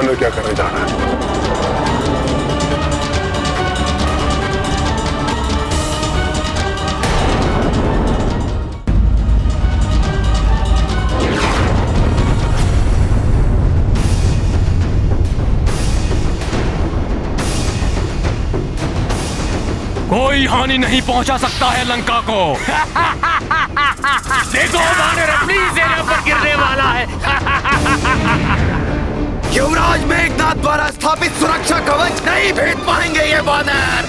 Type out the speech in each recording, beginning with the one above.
मालूम है क्या करने जा रहा है। कोई हानि नहीं पहुंचा सकता है लंका को। देखो वानर अपनी सेना पर गिरने वाला है। युवराज मेघनाद द्वारा स्थापित सुरक्षा कवच नहीं भेद पाएंगे ये वानर।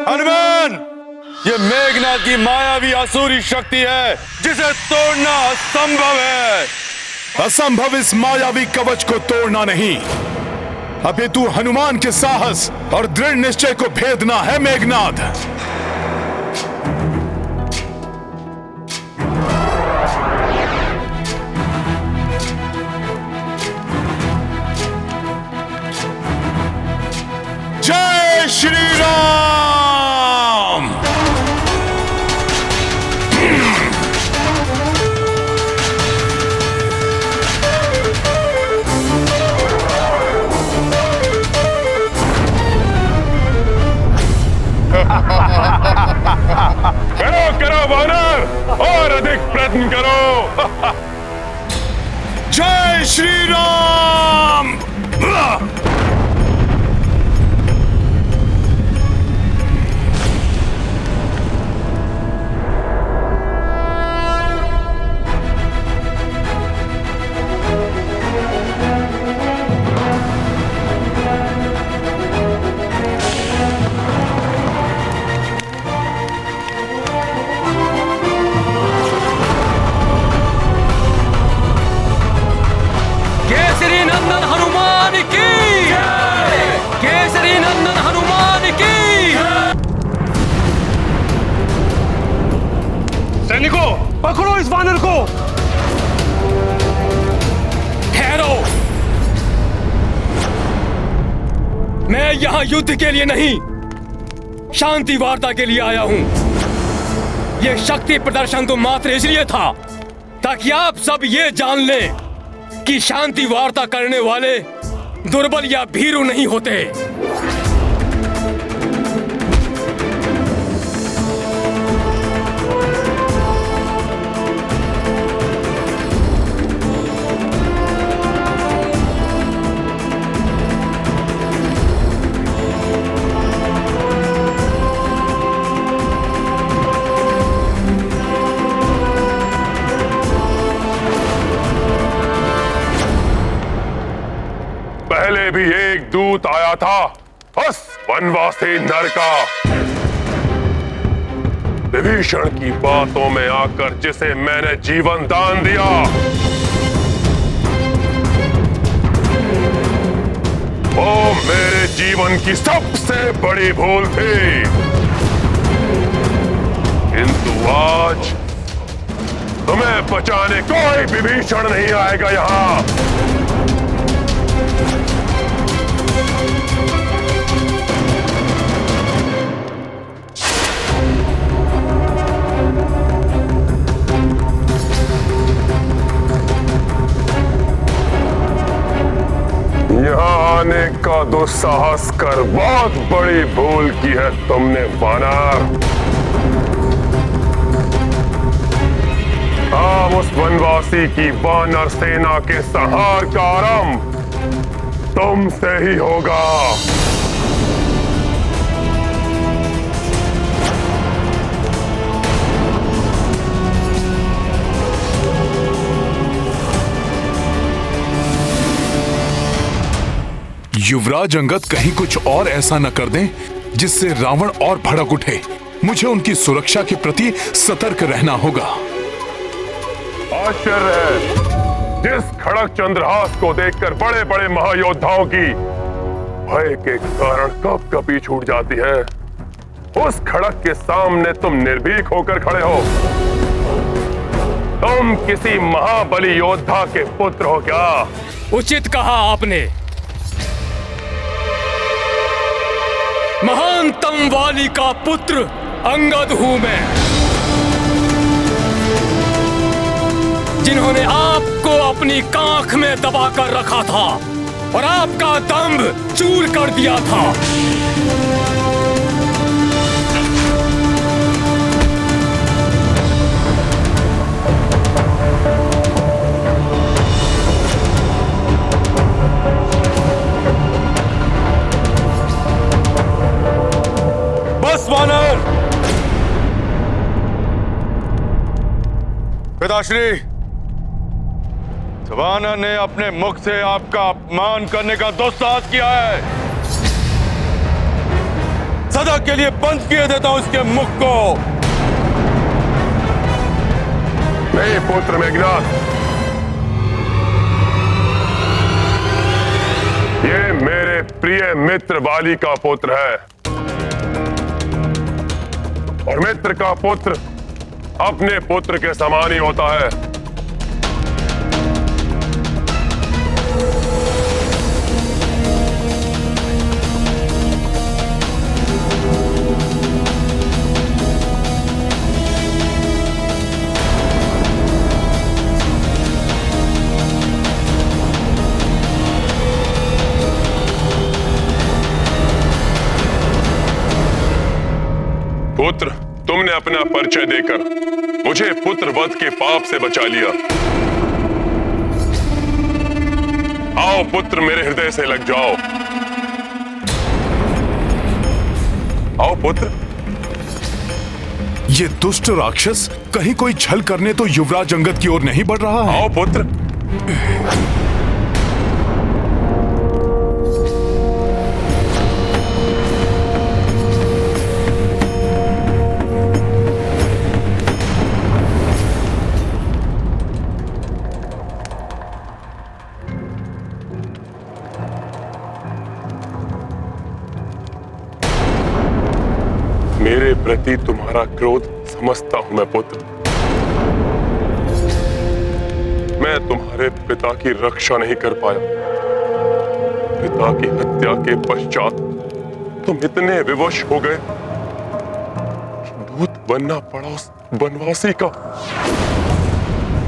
हनुमान, ये मेघनाद की मायावी आसुरी शक्ति है जिसे तोड़ना असंभव है। असंभव इस मायावी कवच को तोड़ना नहीं, अपितु हनुमान के साहस और दृढ़ निश्चय को भेदना है मेघनाद। जय श्री राम। करो करो वानर, और अधिक प्रयत्न करो। जय श्री राम। केसरी नंदन हनुमान की, केसरी नंदन हनुमान की। सैनिकों, पकड़ो इस वानर को। ठहरो, मैं यहां युद्ध के लिए नहीं, शांति वार्ता के लिए आया हूं। यह शक्ति प्रदर्शन तो मात्र इसलिए था ताकि आप सब ये जान लें कि शांति वार्ता करने वाले दुर्बल या भीरू नहीं होते। पहले भी एक दूत आया था उस वनवासी नर का, विभीषण की बातों में आकर जिसे मैंने जीवन दान दिया। वो मेरे जीवन की सबसे बड़ी भूल थी, किंतु आज तुम्हें बचाने कोई विभीषण नहीं आएगा यहां। यहाँ आने का दुस्साहस कर बहुत बड़ी भूल की है तुमने वानर। अब उस वनवासी की वानर सेना के संहार का आरंभ तुमसे ही होगा। युवराज अंगद कहीं कुछ और ऐसा न कर दें जिससे रावण और भड़क उठे। मुझे उनकी सुरक्षा के प्रति सतर्क रहना होगा। आश्चर्य है, जिस खड़क चंद्रहास को देखकर बड़े बड़े महायोद्धाओं की भय के कारण कब कभी छूट जाती है, उस खड़क के सामने तुम निर्भीक होकर खड़े हो। तुम किसी महाबली योद्धा के पुत्र हो क्या? उचित कहा आपने। महानतम वाली का पुत्र अंगद हूं मैं, जिन्होंने आपको अपनी कांख में दबा कर रखा था और आपका दम्भ चूर कर दिया था। बस वानर! पिताश्री, वानर ने अपने मुख से आपका अपमान करने का दुस्साहस किया है। सदा के लिए बंद किए देता हूं इसके मुख को। नहीं पुत्र मेघनाद, ये मेरे प्रिय मित्र बाली का पुत्र है और मित्र का पुत्र अपने पुत्र के समान ही होता है। पुत्र, तुमने अपना परिचय देकर मुझे पुत्र वध के पाप से बचा लिया। आओ पुत्र, मेरे हृदय से लग जाओ। आओ पुत्र। ये दुष्ट राक्षस कहीं कोई छल करने तो युवराज अंगद की ओर नहीं बढ़ रहा है? आओ पुत्र। मेरे प्रति तुम्हारा क्रोध समझता हूं मैं पुत्र। मैं तुम्हारे पिता की रक्षा नहीं कर पाया। पिता की हत्या के पश्चात तुम इतने विवश हो गए कि दूत बनना पड़ा उस वनवासी का,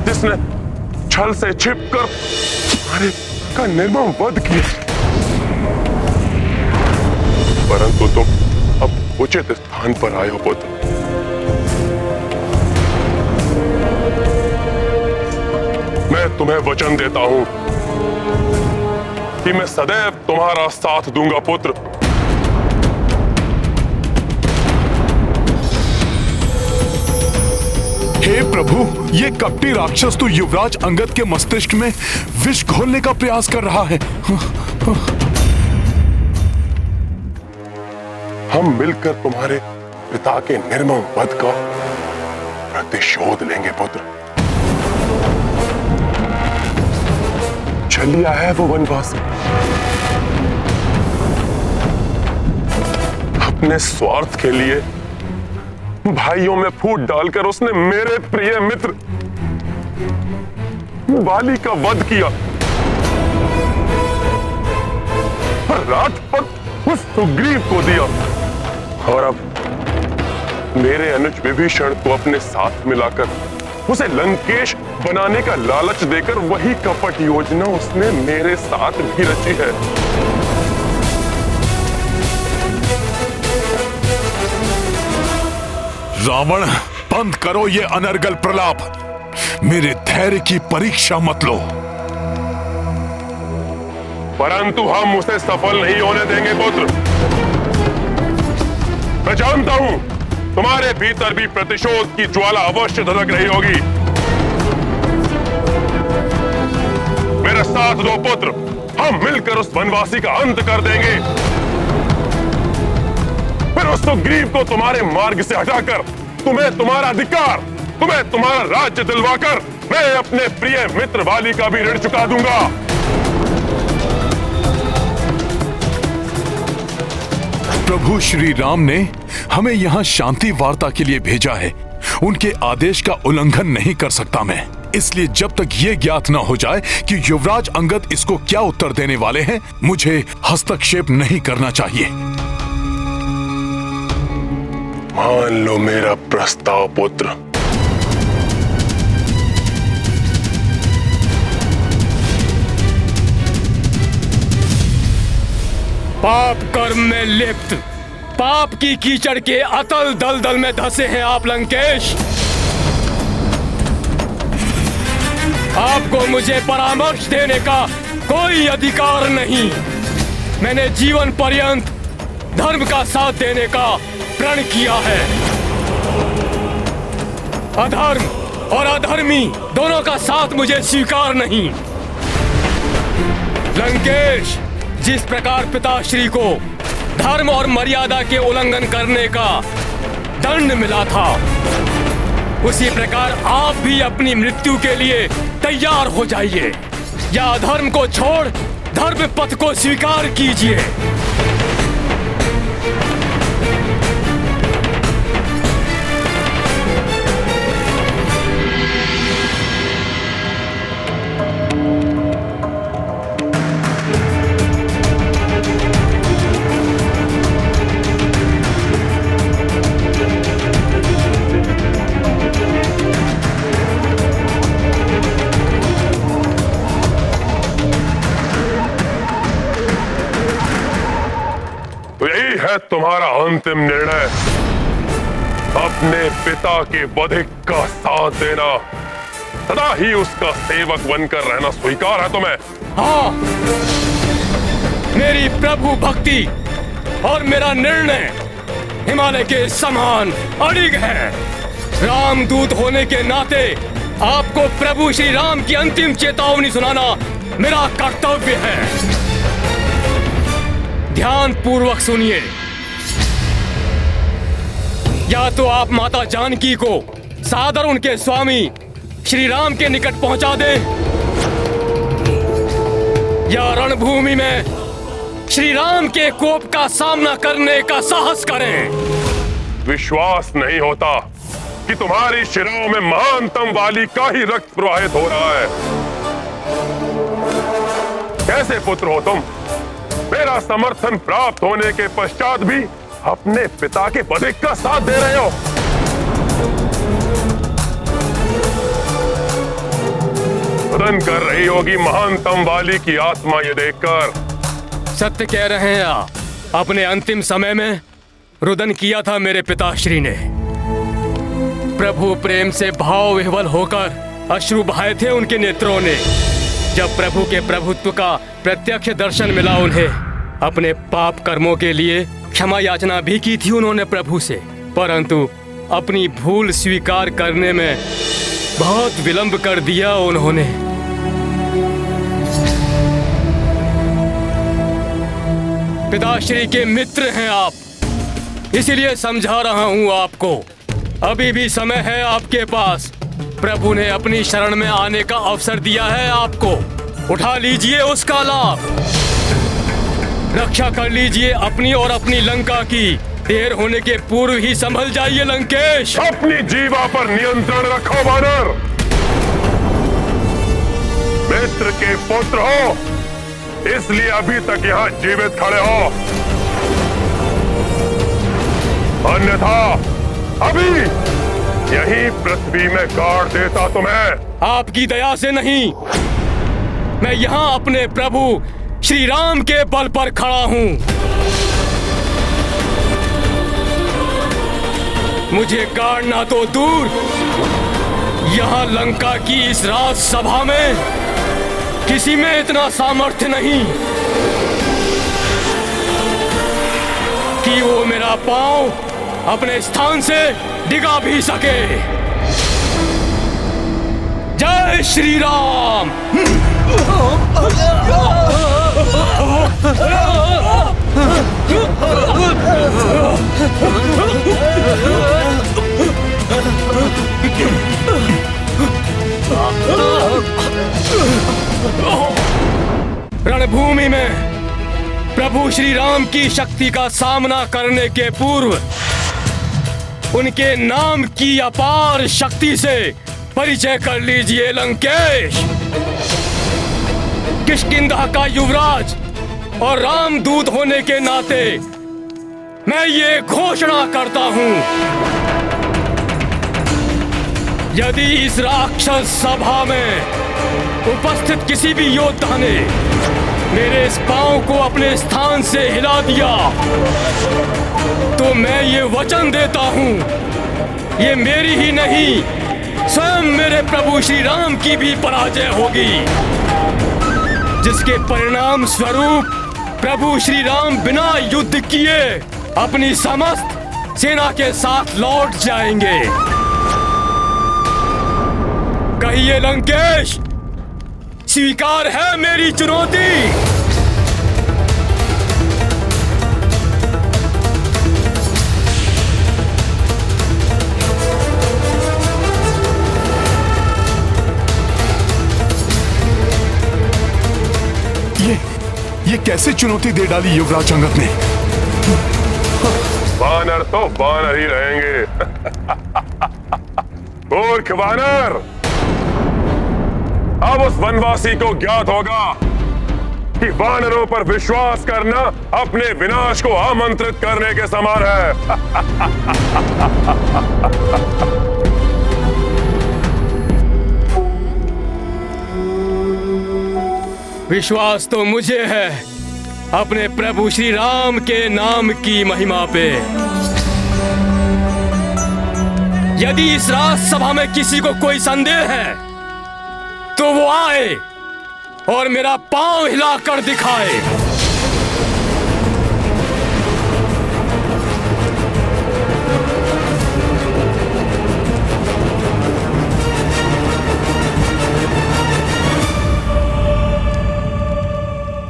जिसने छल से छिपकर तुम्हारे का निर्मम वध किया। परंतु तुम अब उचित स्थान पर आए हो पुत्र। मैं तुम्हें वचन देता हूं कि मैं सदैव तुम्हारा साथ दूंगा पुत्र। हे प्रभु, ये कपटी राक्षस तो युवराज अंगद के मस्तिष्क में विष घोलने का प्रयास कर रहा है। हम मिलकर तुम्हारे पिता के निर्मम वध का प्रतिशोध लेंगे पुत्र। छलिया है वो वनवासी, अपने स्वार्थ के लिए भाइयों में फूट डालकर उसने मेरे प्रिय मित्र बाली का वध किया और राजपद उस सुग्रीव को दिया। और अब मेरे अनुज विभीषण को अपने साथ मिलाकर उसे लंकेश बनाने का लालच देकर वही कपट योजना उसने मेरे साथ भी रची है। रावण, बंद करो ये अनर्गल प्रलाप। मेरे धैर्य की परीक्षा मत लो। परंतु हम उसे सफल नहीं होने देंगे पुत्र। मैं जानता हूं तुम्हारे भीतर भी प्रतिशोध की ज्वाला अवश्य धधक रही होगी। मेरा साथ दो पुत्र, हम मिलकर उस वनवासी का अंत कर देंगे। फिर उस सुग्रीव को तुम्हारे मार्ग से हटाकर तुम्हें तुम्हारा अधिकार, तुम्हें तुम्हारा राज्य दिलवाकर मैं अपने प्रिय मित्र बाली का भी ऋण चुका दूंगा। प्रभु श्री राम ने हमें यहाँ शांति वार्ता के लिए भेजा है। उनके आदेश का उल्लंघन नहीं कर सकता मैं। इसलिए जब तक ये ज्ञात न हो जाए कि युवराज अंगद इसको क्या उत्तर देने वाले हैं, मुझे हस्तक्षेप नहीं करना चाहिए। मान लो मेरा प्रस्ताव पुत्र। पाप कर्म में लिप्त, पाप की कीचड़ के अतल दलदल में धंसे हैं आप लंकेश। आपको मुझे परामर्श देने का कोई अधिकार नहीं। मैंने जीवन पर्यंत धर्म का साथ देने का प्रण किया है। अधर्म और अधर्मी दोनों का साथ मुझे स्वीकार नहीं। लंकेश, जिस प्रकार पिताश्री को धर्म और मर्यादा के उल्लंघन करने का दंड मिला था, उसी प्रकार आप भी अपनी मृत्यु के लिए तैयार हो जाइए, या अधर्म को छोड़ धर्म पथ को स्वीकार कीजिए। तुम्हारा अंतिम निर्णय, अपने पिता के वधिक का साथ देना, सदा ही उसका सेवक बनकर रहना स्वीकार है तुम्हें? हाँ, मेरी प्रभु भक्ति और मेरा निर्णय हिमालय के समान अड़िग है। रामदूत होने के नाते आपको प्रभु श्री राम की अंतिम चेतावनी सुनाना मेरा कर्तव्य है। ध्यान पूर्वक सुनिए। या तो आप माता जानकी को सादर उनके स्वामी श्री राम के निकट पहुंचा दें, या रणभूमि में श्री राम के कोप का सामना करने का साहस करें। विश्वास नहीं होता कि तुम्हारी शिराओं में महानतम वाली का ही रक्त प्रवाहित हो रहा है। कैसे पुत्र हो तुम? मेरा समर्थन प्राप्त होने के पश्चात भी अपने पिता के वधिक का साथ दे रहे हो। रुदन कर रही होगी महानतम वाली की आत्मा ये देखकर। सत्य कह रहे हैं आप। अपने अंतिम समय में रुदन किया था मेरे पिताश्री ने। प्रभु प्रेम से भाव विह्वल होकर अश्रु बहाए थे उनके नेत्रों ने। जब प्रभु के प्रभुत्व का प्रत्यक्ष दर्शन मिला उन्हें, अपने पाप कर्मों के लिए क्षमा याचना भी की थी उन्होंने प्रभु से, परंतु अपनी भूल स्वीकार करने में बहुत विलंब कर दिया उन्होंने। पिताश्री के मित्र हैं आप, इसीलिए समझा रहा हूं आपको। अभी भी समय है आपके पास। प्रभु ने अपनी शरण में आने का अवसर दिया है आपको। उठा लीजिए उसका लाभ। रक्षा कर लीजिए अपनी और अपनी लंका की। देर होने के पूर्व ही संभल जाइए लंकेश। अपनी जीवा पर नियंत्रण रखो वानर। मित्र के पुत्र हो, इसलिए अभी तक यहाँ जीवित खड़े हो, अन्यथा अभी यही पृथ्वी में गाड़ देता तुम्हें। आपकी दया से नहीं, मैं यहाँ अपने प्रभु श्री राम के बल पर खड़ा हूँ। मुझे गाड़ना तो दूर, यहाँ लंका की इस राज सभा में किसी में इतना सामर्थ्य नहीं कि वो मेरा पांव अपने स्थान से डिगा भी सके। जय श्री राम। रणभूमि में प्रभु श्री राम की शक्ति का सामना करने के पूर्व उनके नाम की अपार शक्ति से परिचय कर लीजिए लंकेश। किष्किंधा का युवराज और रामदूत होने के नाते मैं ये घोषणा करता हूं, यदि इस राक्षस सभा में उपस्थित किसी भी योद्धा ने मेरे इस पांव को अपने स्थान से हिला दिया, तो मैं ये वचन देता हूं, ये मेरी ही नहीं, स्वयं मेरे प्रभु श्री राम की भी पराजय होगी, जिसके परिणाम स्वरूप प्रभु श्री राम बिना युद्ध किए अपनी समस्त सेना के साथ लौट जाएंगे। कहिए लंकेश, स्वीकार है मेरी चुनौती? ये कैसे चुनौती दे डाली युवराज अंगद ने? वानर तो वानर ही रहेंगे। मूर्ख वानर, अब उस वनवासी को ज्ञात होगा कि वानरों पर विश्वास करना अपने विनाश को आमंत्रित करने के समान है। विश्वास तो मुझे है अपने प्रभु श्री राम के नाम की महिमा पे। यदि इस राजसभा में किसी को कोई संदेह है तो वो आए और मेरा पांव हिलाकर दिखाए।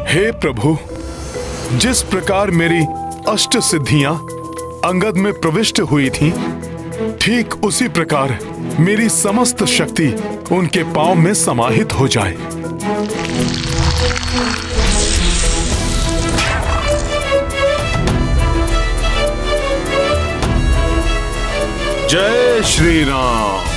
हे प्रभु, जिस प्रकार मेरी अष्ट सिद्धियां अंगद में प्रविष्ट हुई थीं, ठीक उसी प्रकार मेरी समस्त शक्ति उनके पांव में समाहित हो जाए। जय श्री राम।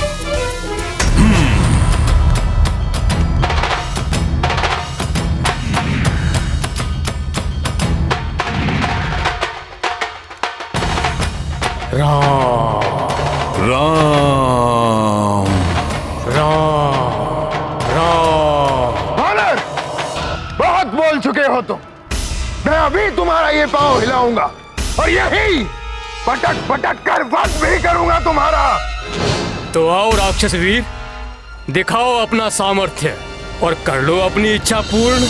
राम वानर, बहुत बोल चुके हो तुम। मैं अभी तुम्हारा ये पांव हिलाऊंगा और यही पटक पटक कर वध भी करूंगा तुम्हारा। तो आओ राक्षस वीर, दिखाओ अपना सामर्थ्य और कर लो अपनी इच्छा पूर्ण।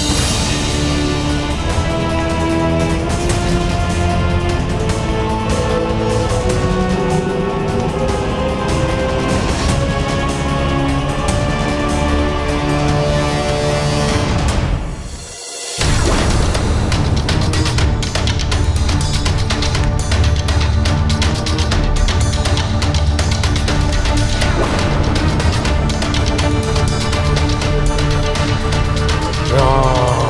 राम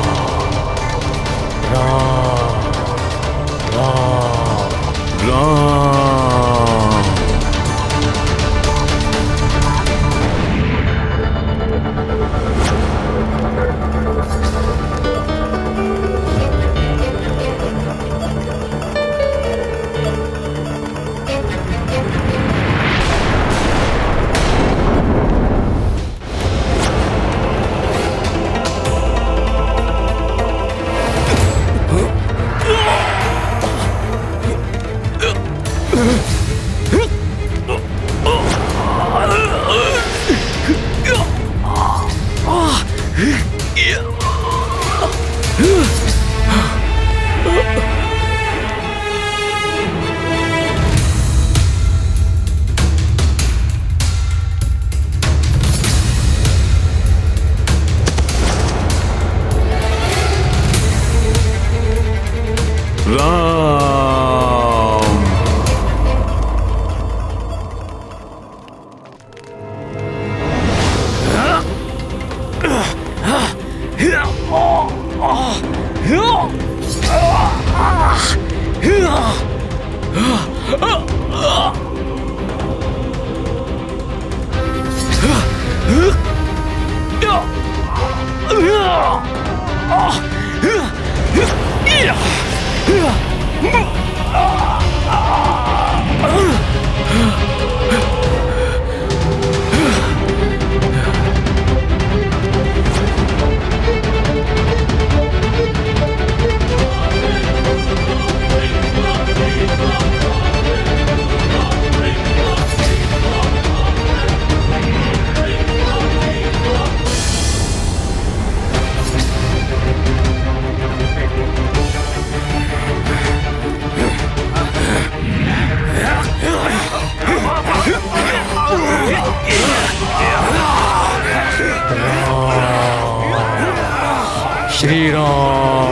श्री राम,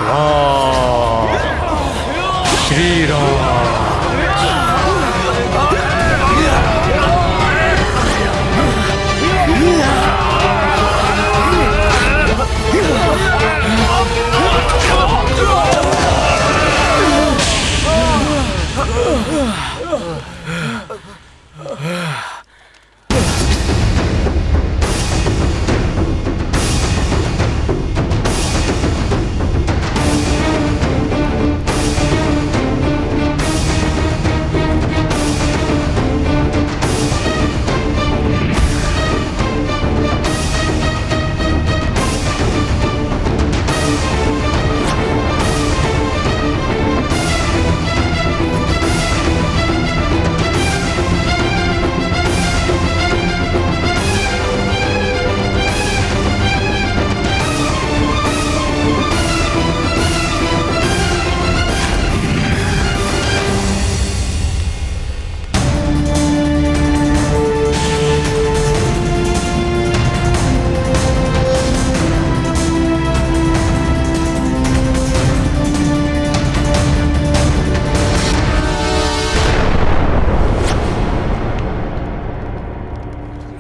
राम, श्री राम।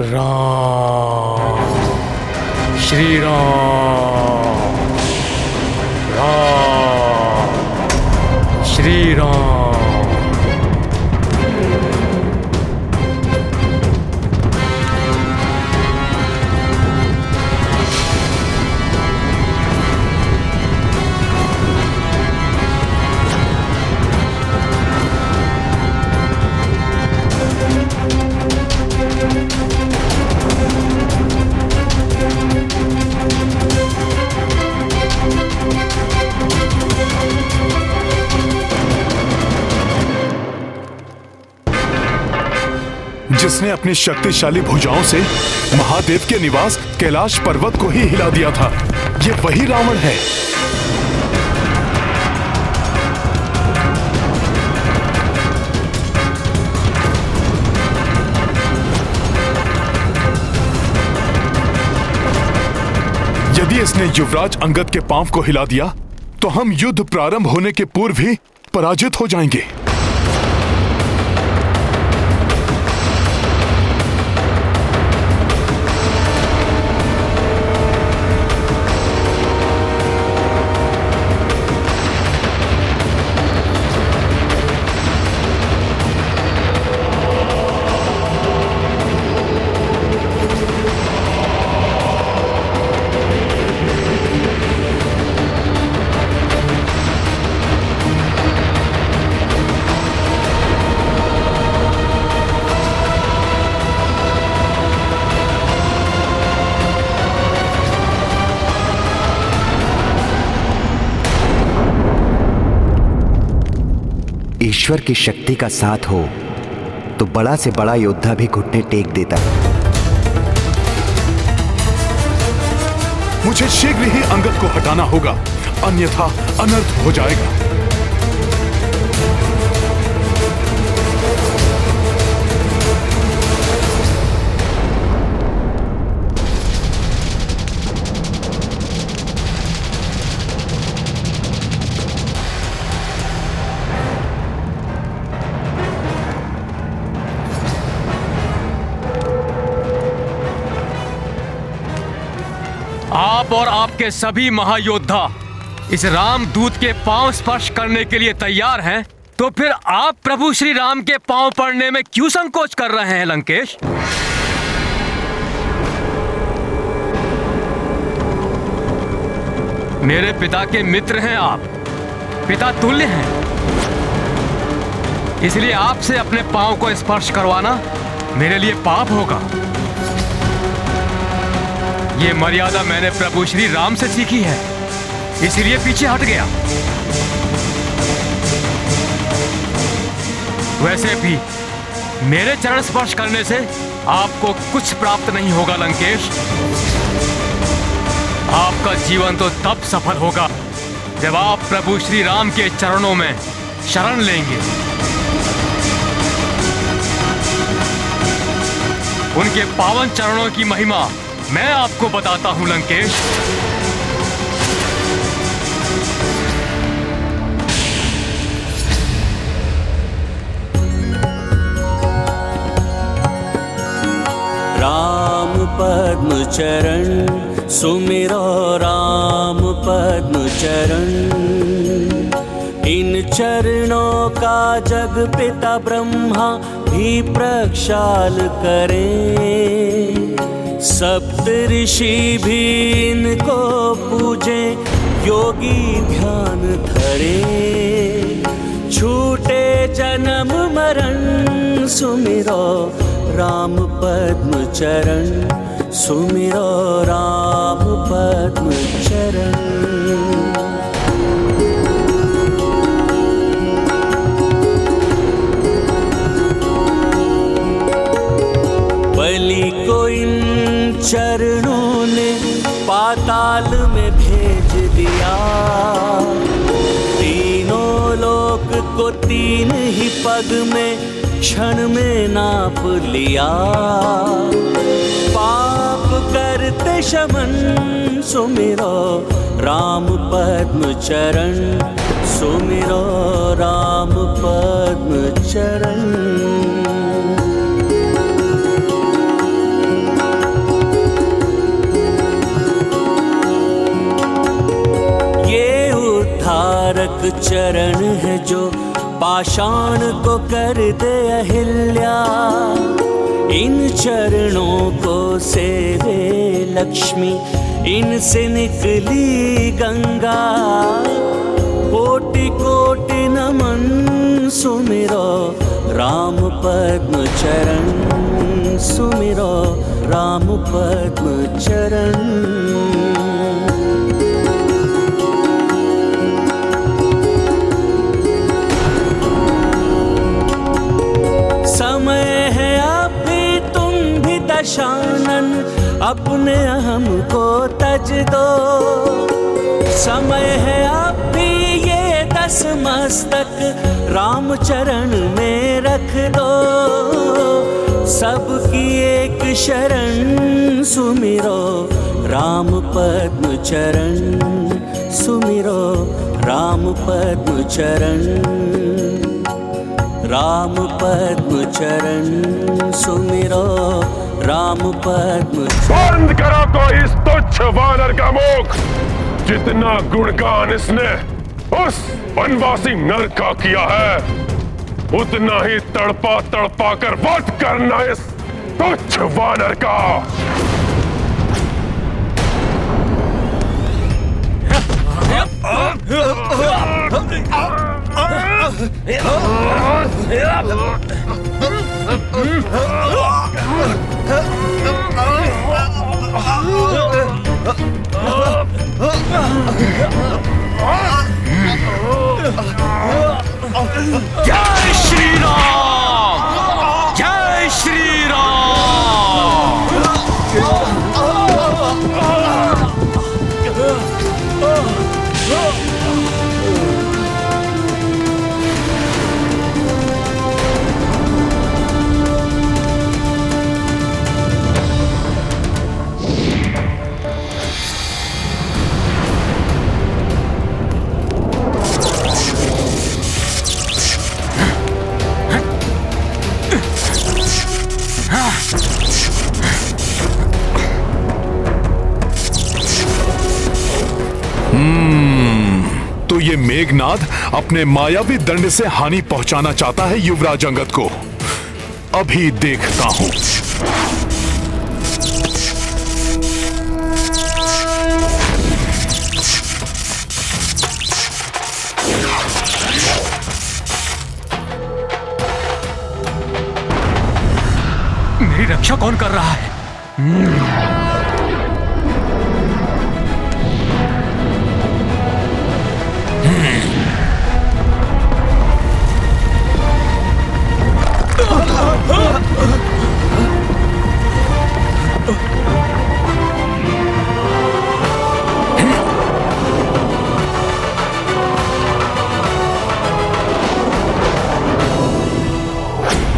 राम, श्री राम, राम, श्री राम। जिसने अपनी शक्तिशाली भुजाओं से महादेव के निवास कैलाश पर्वत को ही हिला दिया था, ये वही रावण है। यदि इसने युवराज अंगद के पांव को हिला दिया तो हम युद्ध प्रारंभ होने के पूर्व ही पराजित हो जाएंगे। ईश्वर की शक्ति का साथ हो तो बड़ा से बड़ा योद्धा भी घुटने टेक देता है। मुझे शीघ्र ही अंगद को हटाना होगा, अन्यथा अनर्थ हो जाएगा। आप और आपके सभी महायोद्धा इस रामदूत के पांव स्पर्श करने के लिए तैयार हैं, तो फिर आप प्रभु श्री राम के पांव पड़ने में क्यों संकोच कर रहे हैं लंकेश? मेरे पिता के मित्र हैं आप, पिता तुल्य हैं, इसलिए आपसे अपने पांव को स्पर्श करवाना मेरे लिए पाप होगा। ये मर्यादा मैंने प्रभु श्री राम से सीखी है, इसलिए पीछे हट गया। वैसे भी मेरे चरण स्पर्श करने से आपको कुछ प्राप्त नहीं होगा लंकेश। आपका जीवन तो तब सफल होगा जब आप प्रभु श्री राम के चरणों में शरण लेंगे। उनके पावन चरणों की महिमा मैं आपको बताता हूं लंकेश। राम पद्म चरण सुमिरो राम पद्म चरण। इन चरणों का जग पिता ब्रह्मा भी प्रक्षाल करें। सप्त ऋषि भी इनको पूजे, योगी ध्यान धरे। छूटे जन्म मरण सुमिरो राम पद्म चरण। सुमिरो राम पद्म चरण। बलि को इन चरणों ने पाताल में भेज दिया। तीनों लोक को तीन ही पग में क्षण में नाप लिया। पाप करते शमन सुमिरो राम पद्म चरण। सुमिरो राम पद्म चरण। उद्धारक चरण है जो पाषाण को कर दे अहिल्या। इन चरणों को सेवे लक्ष्मी, इनसे निकली गंगा। कोटि कोटि नमन सुमिरो राम पद्म चरण। सुमिरो राम पद्म चरण। समय है अभी तुम भी दशानन, अपने अहम को तज दो। समय है अभी ये 10 मस्तक राम चरण में रख दो। सबकी एक शरण सुमिरो राम पद्म चरण। सुमिरो राम पद्म चरण। राम पद्म चरण सुमिरो राम पद्म। बंद करो कोई इस तुच्छ वानर का मुख। जितना गुणगान इसने उस वनवासी नर का किया है, उतना ही तड़पा तड़पा कर वध करना इस तुच्छ वानर का। जय श्री राम। जय श्री राम। तो ये मेघनाद अपने मायावी दंड से हानि पहुंचाना चाहता है युवराज अंगद को। अभी देखता हूं। मेरी रक्षा कौन कर रहा है?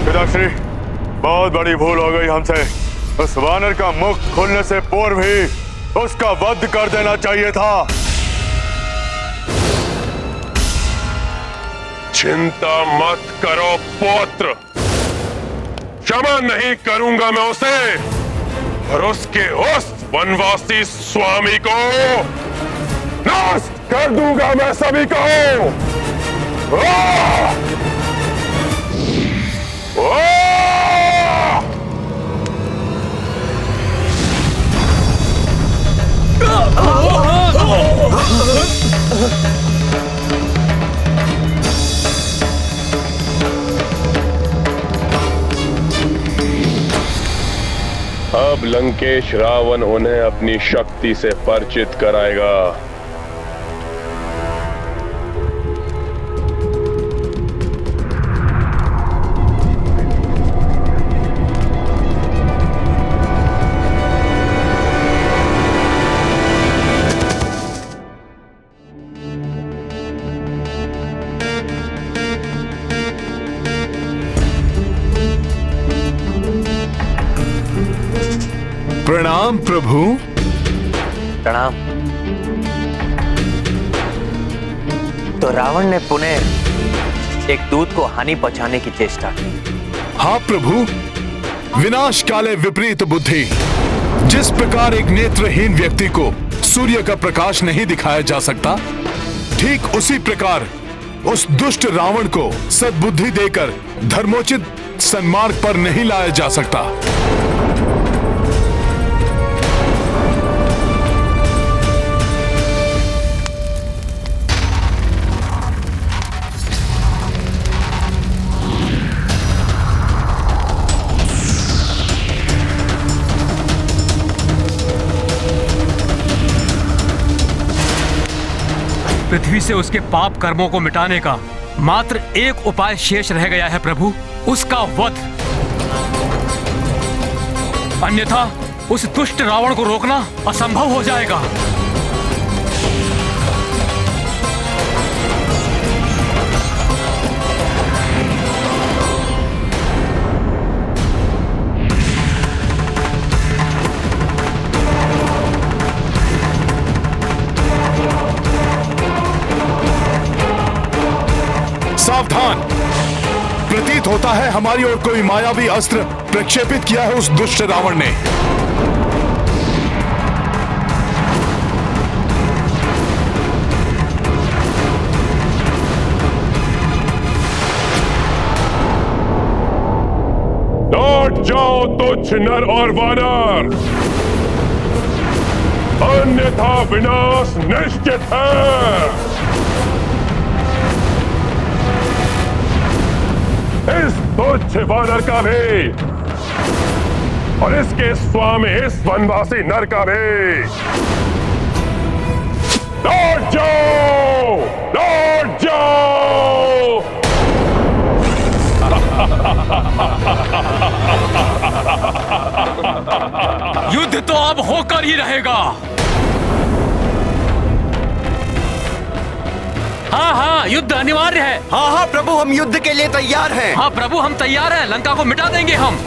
पिताश्री, बहुत बड़ी भूल हो गई हमसे। उस वानर का मुख खुलने से पूर्व ही उसका वध कर देना चाहिए था। चिंता मत करो पुत्र, क्षमा नहीं करूंगा मैं उसे और उसके उस वनवासी स्वामी को नाश कर दूंगा मैं सभी को। अब लंकेश रावण उन्हें अपनी शक्ति से परिचित कराएगा। प्रणाम प्रभु। प्रणाम। तो रावण ने पुनः एक दूत को हानि पहुंचाने की चेष्टा की। हाँ प्रभु, विनाश काले विपरीत बुद्धि। जिस प्रकार एक नेत्रहीन व्यक्ति को सूर्य का प्रकाश नहीं दिखाया जा सकता, ठीक उसी प्रकार उस दुष्ट रावण को सद्बुद्धि देकर धर्मोचित सन्मार्ग पर नहीं लाया जा सकता। पृथ्वी से उसके पाप कर्मों को मिटाने का मात्र एक उपाय शेष रह गया है प्रभु, उसका वध। अन्यथा उस दुष्ट रावण को रोकना असंभव हो जाएगा। सावधान! प्रतीत होता है हमारी ओर कोई मायावी अस्त्र प्रक्षेपित किया है उस दुष्ट रावण ने। लौट जाओ तुच्छ नर और वानर, अन्यथा विनाश निश्चित है। इस तुच्छ वानर का भी और इसके स्वामी इस वनवासी नर का भी लौट जाओ, लौट जाओ। युद्ध तो अब होकर ही रहेगा। हाँ हाँ, युद्ध अनिवार्य है। हाँ हाँ प्रभु, हम युद्ध के लिए तैयार हैं। हाँ प्रभु, हम तैयार हैं। लंका को मिटा देंगे हम।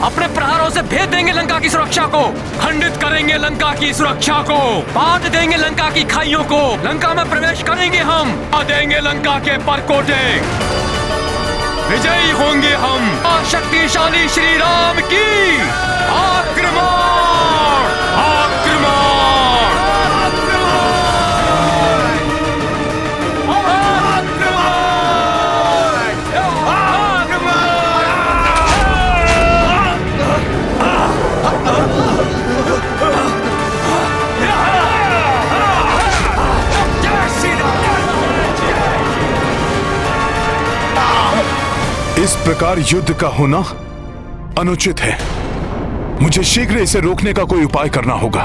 अपने प्रहारों से भेद देंगे लंका की सुरक्षा को, खंडित करेंगे लंका की सुरक्षा को, बांध देंगे लंका की खाइयों को। लंका में प्रवेश करेंगे हम, आ देंगे लंका के परकोटे। विजयी होंगे हम। शक्तिशाली श्री राम की आक्रमण, आक्रमण। इस प्रकार युद्ध का होना अनुचित है। मुझे शीघ्र इसे रोकने का कोई उपाय करना होगा।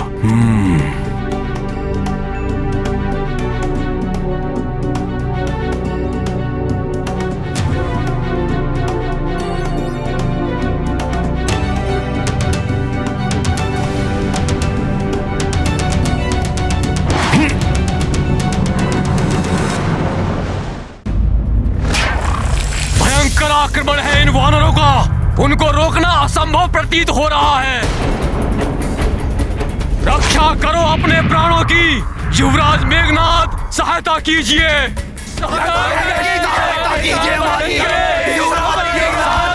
भयंकर आक्रमण है इन वानरों का। उनको रोकना असंभव प्रतीत हो रहा है। रक्षा करो अपने प्राणों की। युवराज मेघनाद, सहायता कीजिए। सहायता कीजिए हमारी। युवराज मेघनाद,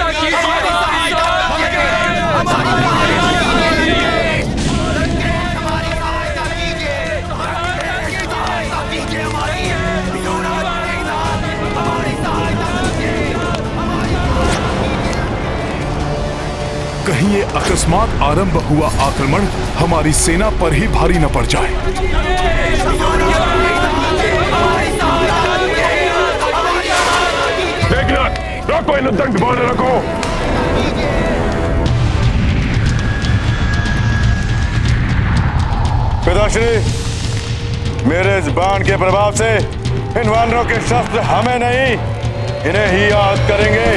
कहीं ये अकस्मात आरंभ हुआ आक्रमण हमारी सेना पर ही भारी न पड़ जाए। मेघनाद, रखो इन दंड वानरों को। पिताश्री, मेरे इस बाण के प्रभाव से इन वानरों के शस्त्र हमें नहीं, इन्हें ही याद करेंगे।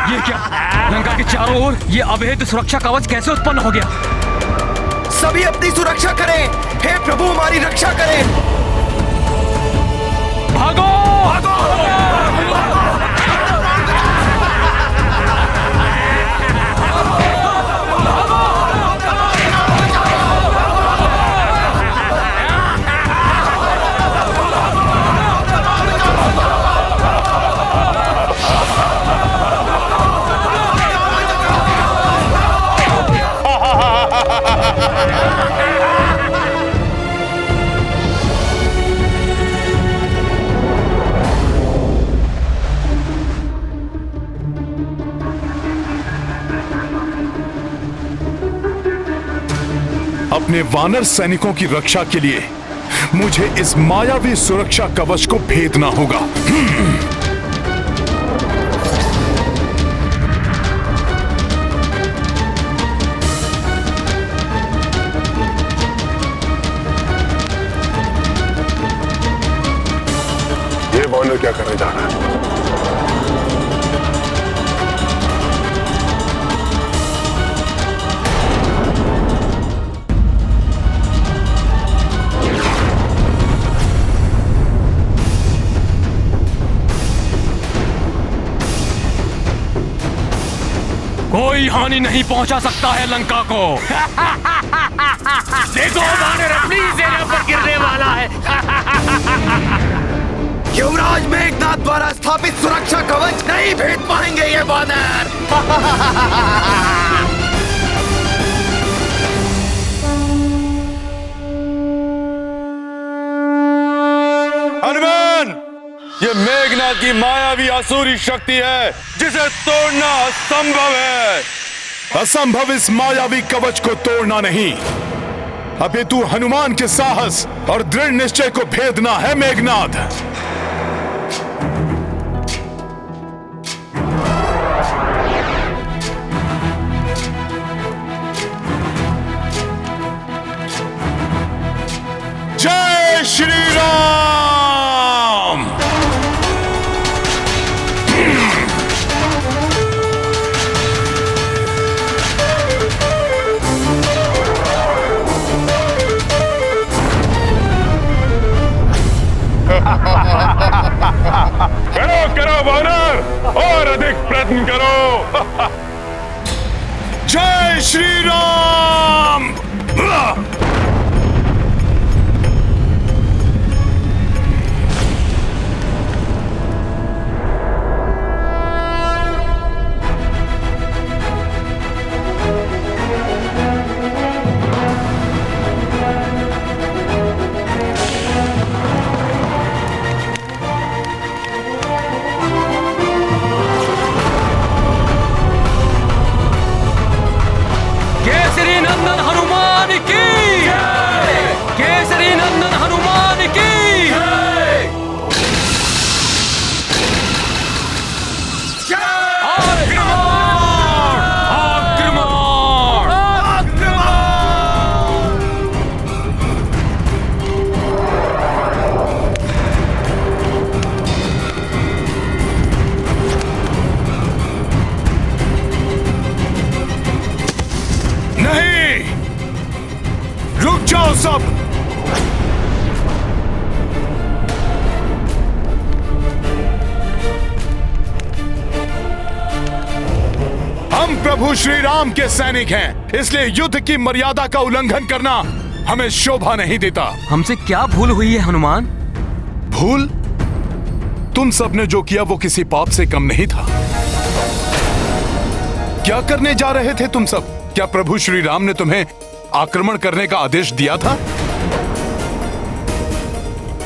ये क्या? लंका के चारों ओर ये अवैध सुरक्षा कवच कैसे उत्पन्न हो गया? सभी अपनी सुरक्षा करें। हे प्रभु, हमारी रक्षा करें। भागो! अपने वानर सैनिकों की रक्षा के लिए मुझे इस मायावी सुरक्षा कवच को भेदना होगा। ये वानर क्या करने जा रहा है? कोई हानि नहीं पहुंचा सकता है लंका को। देखो वानर अपनी सेना पर गिरने वाला है। युवराज मेघनाद द्वारा स्थापित सुरक्षा कवच नहीं भेद पाएंगे ये वानर। हनुमान, ये मेघनाद की मायावी आसुरी शक्ति है जिसे तोड़ना असंभव है। असंभव इस मायावी कवच को तोड़ना नहीं, अभी तू हनुमान के साहस और दृढ़ निश्चय को भेदना है मेघनाद। जय Shri Ram. Ha ha ha! Shri Ram. Kesari नंदन हनुमान की केसरी नंदन हनुमान की नहीं, रुक जाओ सब। हम प्रभु श्री राम के सैनिक हैं, इसलिए युद्ध की मर्यादा का उल्लंघन करना हमें शोभा नहीं देता। हमसे क्या भूल हुई है हनुमान? भूल? तुम सबने जो किया वो किसी पाप से कम नहीं था। क्या करने जा रहे थे तुम सब? क्या प्रभु श्री राम ने तुम्हें आक्रमण करने का आदेश दिया था?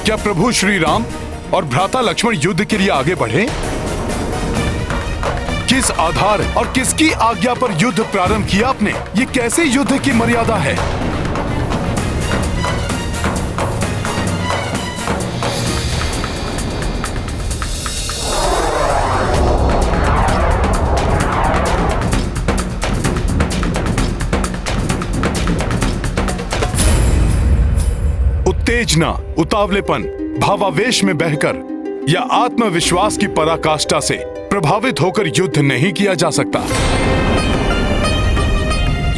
क्या प्रभु श्री राम और भ्राता लक्ष्मण युद्ध के लिए आगे बढ़े? किस आधार और किसकी आज्ञा पर युद्ध प्रारंभ किया आपने? ये कैसे युद्ध की मर्यादा है? उत्तेजना, उतावलेपन, भावावेश में बहकर या आत्मविश्वास की पराकाष्ठा से प्रभावित होकर युद्ध नहीं किया जा सकता।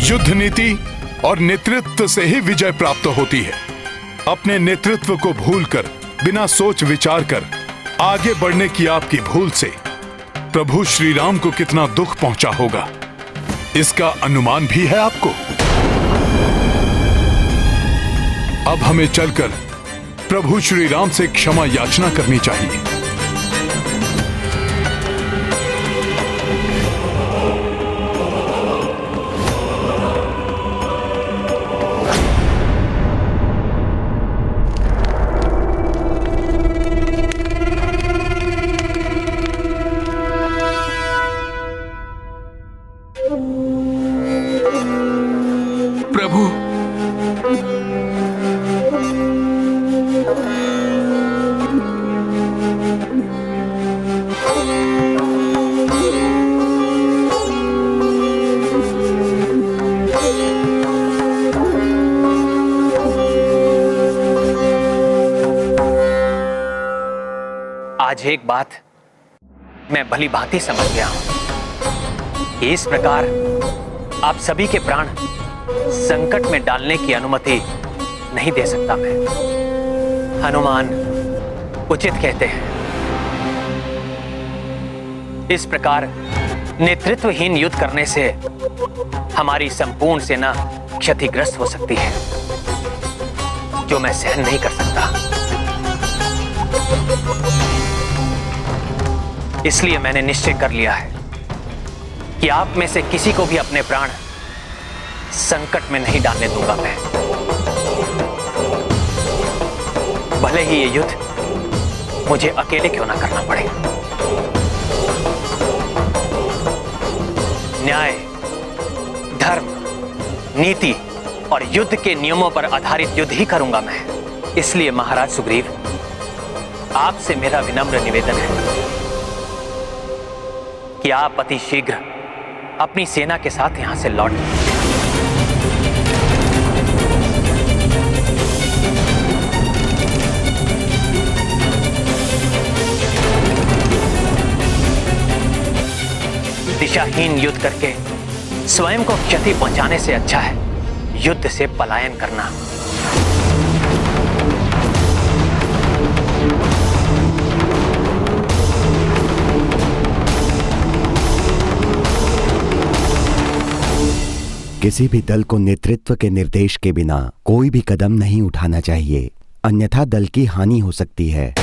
युद्ध नीति और नेतृत्व से ही विजय प्राप्त होती है। अपने नेतृत्व को भूलकर, बिना सोच विचार कर आगे बढ़ने की आपकी भूल से प्रभु श्री राम को कितना दुख पहुंचा होगा, इसका अनुमान भी है आपको। अब हमें चलकर प्रभु श्री राम से क्षमा याचना करनी चाहिए। प्रभु, आज एक बात मैं भली भांति समझ गया हूं कि इस प्रकार आप सभी के प्राण संकट में डालने की अनुमति नहीं दे सकता मैं। हनुमान उचित कहते हैं। इस प्रकार नेतृत्वहीन युद्ध करने से हमारी संपूर्ण सेना क्षतिग्रस्त हो सकती है, जो मैं सहन नहीं कर सकता। इसलिए मैंने निश्चय कर लिया है कि आप में से किसी को भी अपने प्राण संकट में नहीं डालने दूंगा मैं, भले ही ये युद्ध मुझे अकेले क्यों ना करना पड़े। न्याय, धर्म, नीति और युद्ध के नियमों पर आधारित युद्ध ही करूंगा मैं। इसलिए महाराज सुग्रीव, आपसे मेरा विनम्र निवेदन है कि आप अति शीघ्र अपनी सेना के साथ यहां से लौट जाएं। दिशाहीन युद्ध करके स्वयं को क्षति पहुंचाने से अच्छा है युद्ध से पलायन करना। किसी भी दल को नेतृत्व के निर्देश के बिना कोई भी कदम नहीं उठाना चाहिए, अन्यथा दल की हानि हो सकती है।